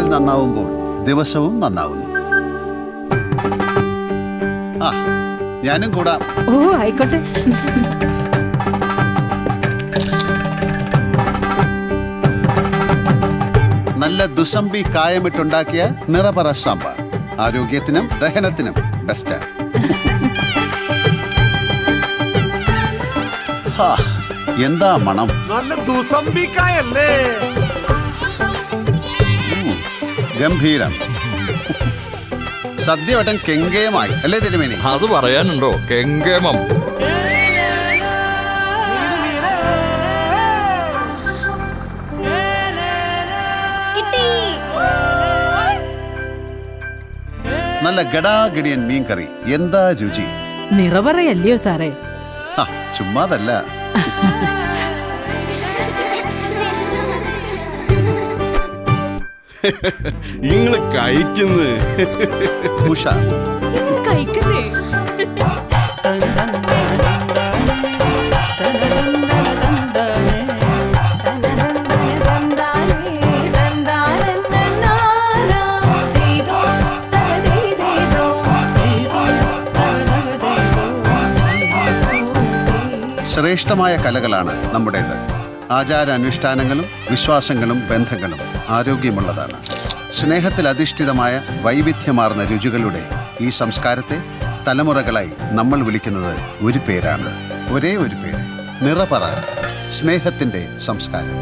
കടൽ നന്നാവുമ്പോൾ ദിവസവും നന്നാവുന്നു. ആ, ഞാനും കൂടാ. ഓ ആയിക്കോട്ടെ. നല്ല ദുസമ്പി കായമിട്ടുണ്ടാക്കിയ നിറപറ സാമ്പാർ ആരോഗ്യത്തിനും ദഹനത്തിനും ബെസ്റ്റ്. എന്താ മണം! നല്ല ദുസമ്പി കായല്ലേ? ഗംഭീരം. സദ്യ വട്ടം കെങ്കേമായി അല്ലേ തിരുമേനി? അത് പറയാനുണ്ടോ? കെങ്കേമം. നല്ല ഗടാഗടിയൻ മീൻ കറി. എന്താ രുചി! നിറപറയല്ലയോ സാറേ? ചുമ്മാതല്ല. നിങ്ങള് കഴിക്കുന്നു. ഉഷ കഴിക്കുന്നേ. ശ്രേഷ്ഠമായ കലകളാണ് നമ്മുടേത്. ആചാരാനുഷ്ഠാനങ്ങളും വിശ്വാസങ്ങളും ബന്ധങ്ങളും ആരോഗ്യമുള്ളതാണ്. സ്നേഹത്തിൽ അധിഷ്ഠിതമായ വൈവിധ്യമാർന്ന രുചികളുടെ ഈ സംസ്കാരത്തെ തലമുറകളായി നമ്മൾ വിളിക്കുന്നത് ഒരു പേരാണ്. ഒരേ ഒരു പേര്: നിറപറ. സ്നേഹത്തിൻ്റെ സംസ്കാരം.